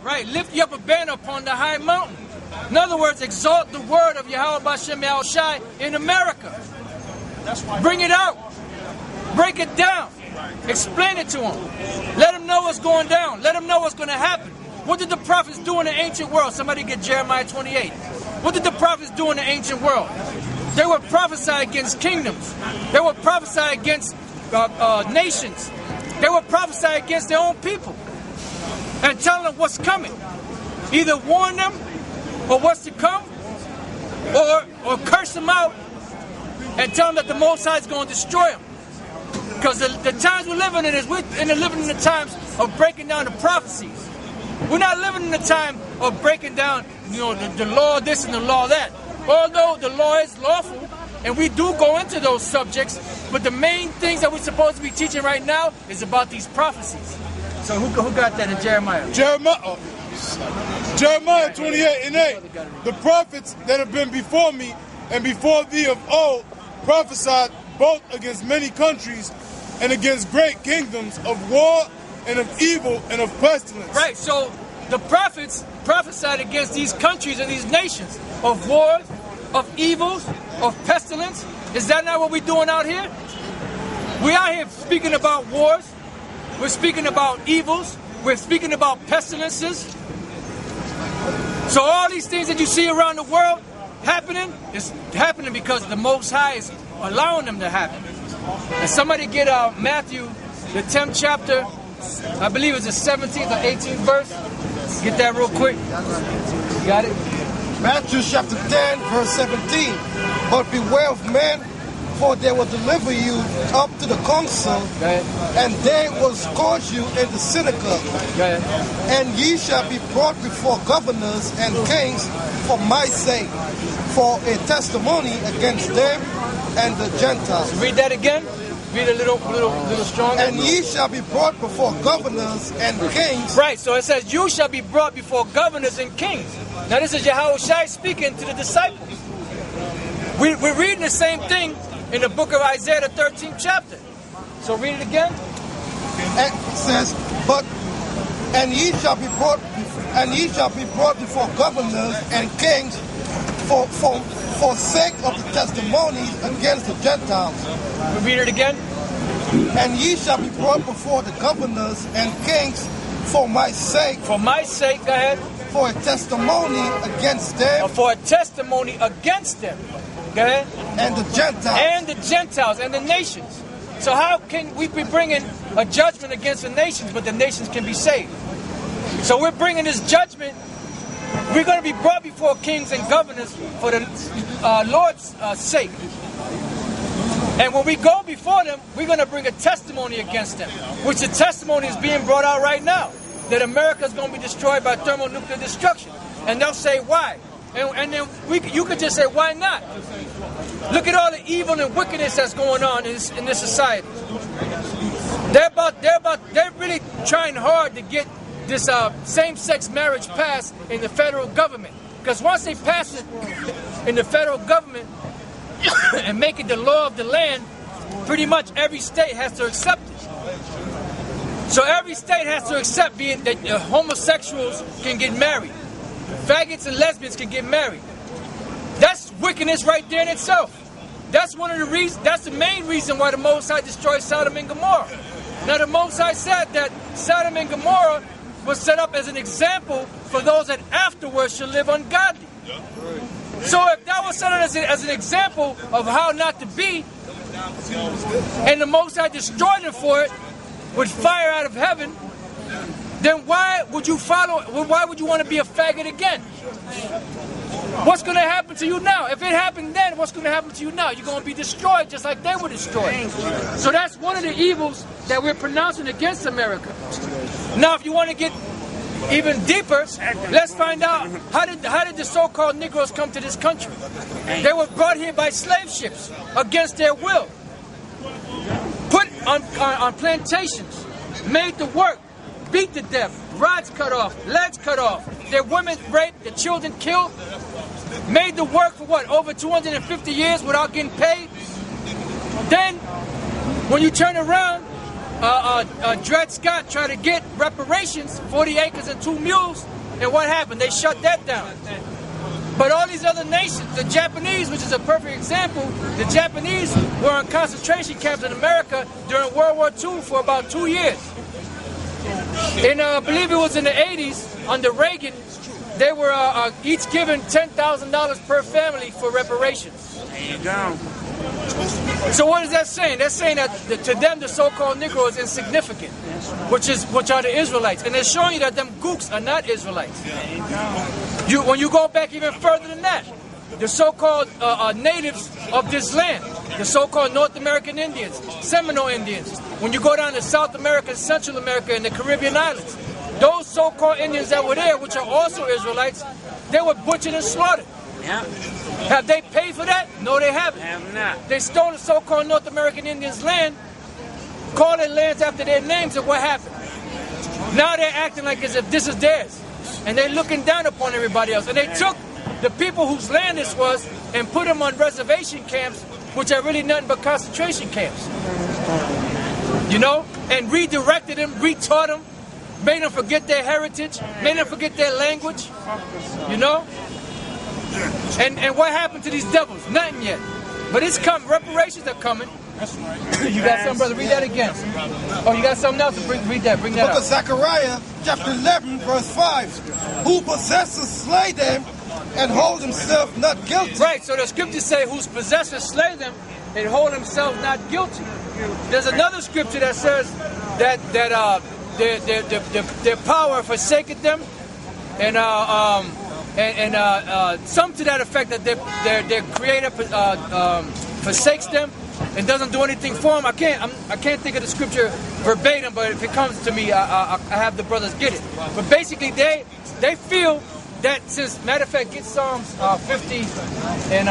Right, lift you up a banner upon the high mountain. In other words, exalt the word of Yahweh Bashem Yahushai in America. Bring it out. Break it down. Explain it to them. Let them know what's going down. Let them know what's going to happen. What did the prophets do in the ancient world? Somebody get Jeremiah 28. What did the prophets do in the ancient world? They would prophesy against kingdoms. They would prophesy against nations. They would prophesy against their own people and tell them what's coming. Either warn them or what's to come, or curse them out and tell them that the Most High is going to destroy them. Because the times we're living in we're living in the times of breaking down the prophecies. We're not living in the time of breaking down, the law this and the law that. Although the law is lawful, and we do go into those subjects, but the main things that we're supposed to be teaching right now is about these prophecies. So who got that in Jeremiah? Jeremiah 28:8. The prophets that have been before me and before thee of old prophesied both against many countries and against great kingdoms, of war and of evil and of pestilence. Right, so the prophets prophesied against these countries and these nations of wars, of evils, of pestilence. Is that not what we're doing out here? We out here speaking about wars. We're speaking about evils. We're speaking about pestilences. So all these things that you see around the world happening is happening because the Most High is allowing them to happen. And somebody get Matthew, the 10th chapter, I believe it's the 17th or 18th verse. Get that real quick. You got it? Matthew chapter 10, verse 17. But beware of men, for they will deliver you up to the council, and they will scourge you in the synagogue. And ye shall be brought before governors and kings for my sake, for a testimony against them and the Gentiles. Read that again. Read a little stronger. And ye shall be brought before governors and kings. Right, so it says, you shall be brought before governors and kings. Now this is Yahushua speaking to the disciples. We're reading the same thing in the book of Isaiah, the 13th chapter. So read it again. And it says, and ye shall be brought before governors and kings for sake of the testimonies against the Gentiles. Read it again. And ye shall be brought before the governors and kings for my sake. For my sake, go ahead. For a testimony against them. For a testimony against them. Go ahead. And the Gentiles. And the Gentiles and the nations. So how can we be bringing a judgment against the nations, but the nations can be saved? So we're bringing this judgment. We're going to be brought before kings and governors for the Lord's sake. And when we go before them, we're going to bring a testimony against them, which the testimony is being brought out right now, that America is going to be destroyed by thermonuclear destruction. And they'll say, why? And then you could just say, why not? Look at all the evil and wickedness that's going on in this society. They're really trying hard to get this same-sex marriage passed in the federal government. Because once they pass it in the federal government and make it the law of the land, pretty much every state has to accept it. So every state has to accept being that homosexuals can get married. Faggots and lesbians can get married. That's wickedness right there in itself. That's one of the reasons. That's the main reason why the Most High destroyed Sodom and Gomorrah. Now the Most High said that Sodom and Gomorrah was set up as an example for those that afterwards should live ungodly. So if that was set up as an example of how not to be, and the Most High destroyed them for it with fire out of heaven, then why would you follow? Why would you want to be a faggot again? What's going to happen to you now? If it happened then, what's going to happen to you now? You're going to be destroyed just like they were destroyed. So that's one of the evils that we're pronouncing against America. Now, if you want to get even deeper, let's find out how did the so-called Negroes come to this country? They were brought here by slave ships against their will, put on plantations, made to work, beat to death, rods cut off, legs cut off, their women raped, their children killed, made to work for what, over 250 years without getting paid? Then, when you turn around Dred Scott tried to get reparations, 40 acres and 2 mules, and what happened? They shut that down. But all these other nations, the Japanese, which is a perfect example, the Japanese were in concentration camps in America during World War II for about 2 years. And I believe it was in the 80s, under Reagan, they were each given $10,000 per family for reparations. There you go. So what is that saying? That's saying that to them the so-called Negro is insignificant, which are the Israelites, and they're showing you that them gooks are not Israelites. When you go back even further than that, the so-called natives of this land, the so-called North American Indians, Seminole Indians. When you go down to South America, Central America, and the Caribbean islands, those so-called Indians that were there, which are also Israelites, they were butchered and slaughtered. Yeah. Have they paid for that? No, they haven't. Have not. They stole the so-called North American Indians' land, called their lands after their names, and what happened? Now they're acting like as if this is theirs. And they're looking down upon everybody else. And they took the people whose land this was and put them on reservation camps, which are really nothing but concentration camps. You know? And redirected them, retaught them, made them forget their heritage, made them forget their language. You know? And what happened to these devils? Nothing yet. But it's coming. Reparations are coming. You got something, brother? Read that again. Oh, you got something else to read that. Bring that Book up. of Zechariah, chapter 11, verse 5. Who possesses slay them and hold himself not guilty. Right, so the scriptures say, whose possessors slay them and hold himself not guilty. There's another scripture that says that their power forsaketh them, and some to that effect, that their creator forsakes them and doesn't do anything for them. I can't think of the scripture verbatim, but if it comes to me, I have the brothers get it. But basically, they feel that, since, matter of fact, get Psalms 50 and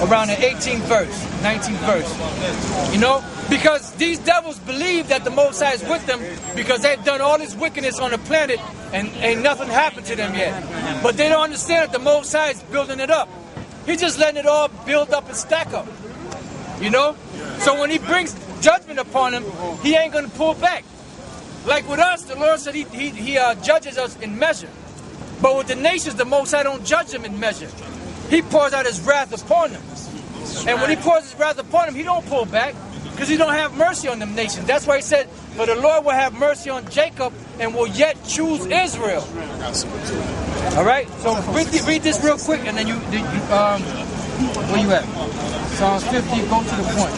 around the 18th verse, 19th verse. You know, because these devils believe that the Most High is with them because they've done all this wickedness on the planet and ain't nothing happened to them yet. But they don't understand that the Most High is building it up. He's just letting it all build up and stack up. You know? So when he brings judgment upon them, he ain't going to pull back. Like with us, the Lord said he judges us in measure. But with the nations, the Most High don't judge them in measure. He pours out his wrath upon them. And when he pours his wrath upon them, he don't pull back because he don't have mercy on them nations. That's why he said, for the Lord will have mercy on Jacob and will yet choose Israel. All right? So read this real quick, and then where you at? Psalms 50, go to the point.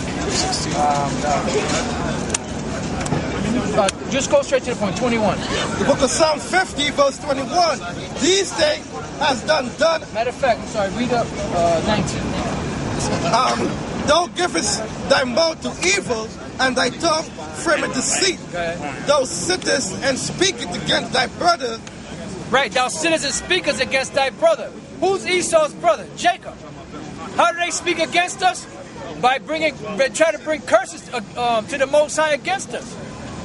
Just go straight to the point, 21. The book of Psalms 50, verse 21. These things has done. Matter of fact, I'm sorry, read up 19. Thou givest thy mouth to evil, and thy tongue frameth deceit. Thou sittest and speakest against thy brother. Right, thou sittest and speakest against thy brother. Who's Esau's brother? Jacob. How do they speak against us? By try to bring curses to the Most High against us.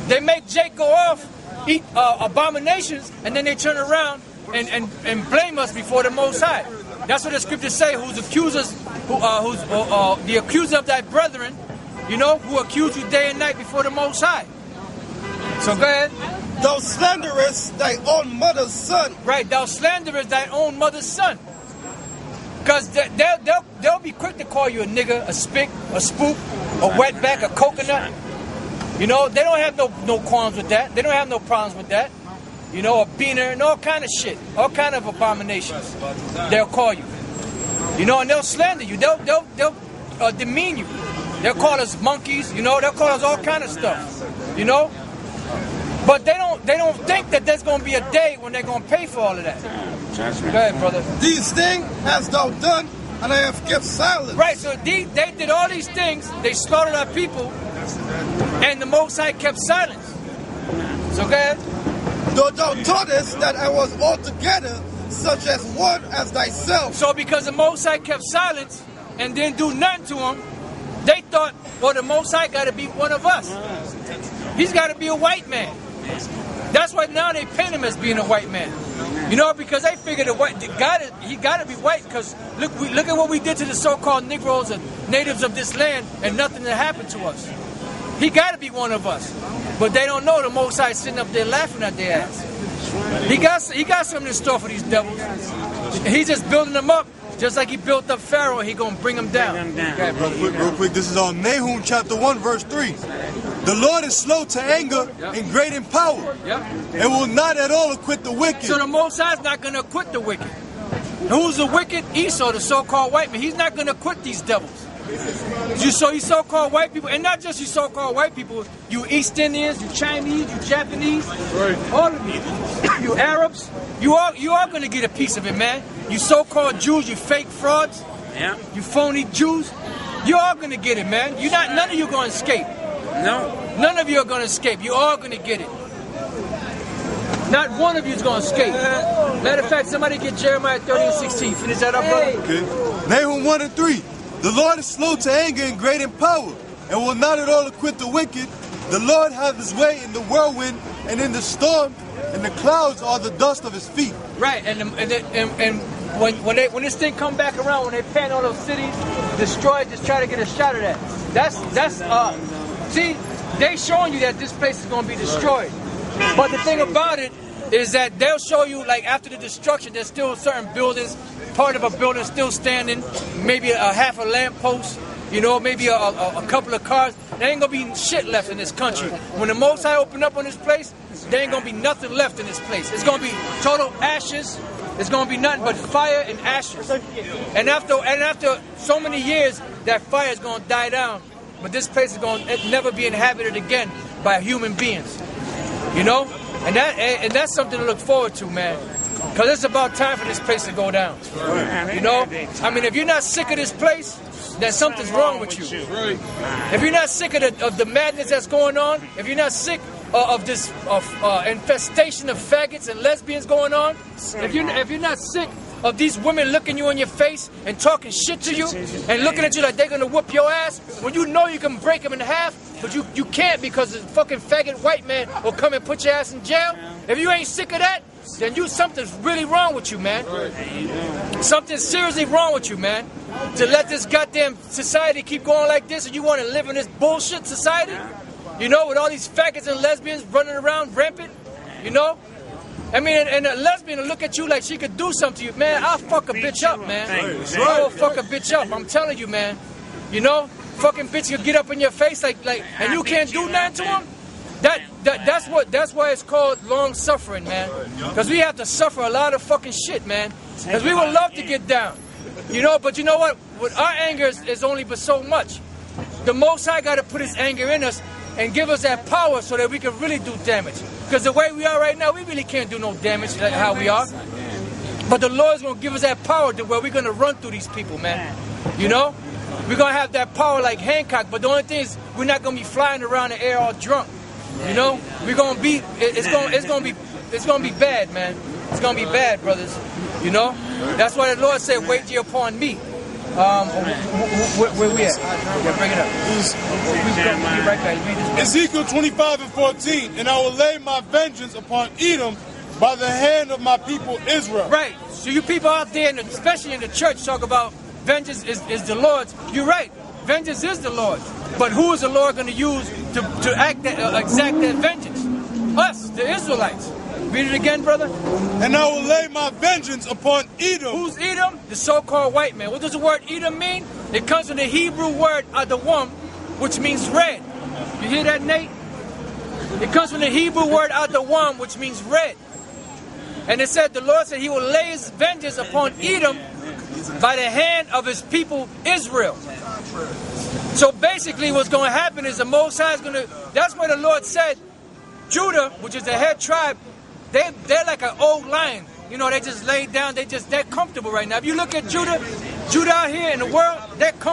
They make Jake go off, eat abominations, and then they turn around and blame us before the Most High. That's what the scriptures say. Who's the accuser of thy brethren? You know, who accuse you day and night before the Most High. So go ahead. Thou slanderest thy own mother's son. Right, thou slanderest thy own mother's son. Because they'll be quick to call you a nigger, a spick, a spook, a wetback, a coconut. You know, they don't have no qualms with that. They don't have no problems with that. You know, a beaner and all kind of shit. All kind of abominations. They'll call you. You know, and they'll slander you. They'll demean you. They'll call us monkeys. You know, they'll call us all kind of stuff. You know? But they don't think that there's going to be a day when they're going to pay for all of that. Go ahead, brother. These things hast thou done, and I have kept silence. Right, so they did all these things. They slaughtered our people, and the Most High kept silence. So go ahead. Though thou thoughtest that I was altogether such as one as thyself. So because the Most High kept silence and didn't do nothing to him, they thought, well, the Most High got to be one of us. He's got to be a white man. That's why now they paint him as being a white man. You know, because they figured he got to be white, because look at what we did to the so-called Negroes and natives of this land, and nothing that happened to us. He got to be one of us. But they don't know the Most High sitting up there laughing at their ass. He got something in store for these devils. He's just building them up, just like he built up Pharaoh. He gonna bring them down. Okay, real quick, this is on Nahum chapter 1, verse 3. The Lord is slow to anger and great in power, and will not at all acquit the wicked. So the Most High is not gonna acquit the wicked. Who's the wicked? Esau, the so-called white man. He's not gonna acquit these devils. You so-called white people, and not just you so-called white people, you East Indians, you Chinese, you Japanese, all of you, you Arabs, you are gonna get a piece of it, man. You so-called Jews, you fake frauds, you phony Jews, you are gonna get it, man. None of you gonna escape. No. None of you are gonna escape. You are gonna get it. Not one of you is gonna escape. Matter of fact, somebody get Jeremiah 30:16. Finish that up, brother. Okay. Nahum 1 and 3. The Lord is slow to anger and great in power, and will not at all acquit the wicked. The Lord hath his way in the whirlwind and in the storm, and the clouds are the dust of his feet. Right, and when this thing come back around, when they pan all those cities, destroy, just try to get a shot of that. See, they showing you that this place is gonna be destroyed. But the thing about it is that they'll show you, like, after the destruction, there's still certain buildings. Part of a building still standing, maybe a half a lamppost, you know, maybe a couple of cars. There ain't gonna be shit left in this country. When the Most High open up on this place, there ain't gonna be nothing left in this place. It's gonna be total ashes. It's gonna be nothing but fire and ashes. And after so many years, that fire is gonna die down. But this place is gonna never be inhabited again by human beings. You know, and that's something to look forward to, man. Because it's about time for this place to go down. You know? I mean, if you're not sick of this place, then something's wrong with you. If you're not sick of the madness that's going on, if you're not sick of this infestation of faggots and lesbians going on, if you're not sick of these women looking you in your face and talking shit to you and looking at you like they're going to whoop your ass, when you know you can break them in half, but you can't because the fucking faggot white man will come and put your ass in jail. If you ain't sick of that, then something's really wrong with you, man. Something's seriously wrong with you, man. To let this goddamn society keep going like this, and you want to live in this bullshit society, you know, with all these faggots and lesbians running around rampant, you know. I mean, and a lesbian will look at you like she could do something to you, man. I'll fuck a bitch up, man. I will fuck a bitch up. I'm telling you, man. You know, fucking bitch will get up in your face like, and you can't do nothing to them. That's why it's called long suffering, man. Because we have to suffer a lot of fucking shit, man. Because we would love to get down, you know. But you know what? Our anger is only but so much. The Most High got to put His anger in us and give us that power so that we can really do damage. Because the way we are right now, we really can't do no damage like how we are. But the Lord's going to give us that power to where we're going to run through these people, man. You know? We're going to have that power like Hancock. But the only thing is, we're not going to be flying around the air all drunk. You know? We're going to be, it's going to be bad, man. It's going to be bad, brothers. You know? That's why the Lord said, wait ye upon me. Where we at? Yeah, bring it up. We'll right back. Ezekiel 25 and 14. And I will lay my vengeance upon Edom by the hand of my people Israel. Right. So you people out there, especially in the church, talk about vengeance is the Lord's. You're right. Vengeance is the Lord's. But who is the Lord going to use to exact that vengeance? Us, the Israelites. Read it again, brother. And I will lay my vengeance upon Edom. Who's Edom? The so-called white man. What does the word Edom mean? It comes from the Hebrew word adawam, which means red. You hear that, Nate? It comes from the Hebrew word adawam, which means red. And it said, the Lord said He will lay His vengeance upon Edom by the hand of His people Israel. So basically what's going to happen is the Most High is going to, that's why the Lord said, Judah, which is the head tribe, they're like an old lion. You know, they just laid down, they're comfortable right now. If you look at Judah out here in the world, they're comfortable.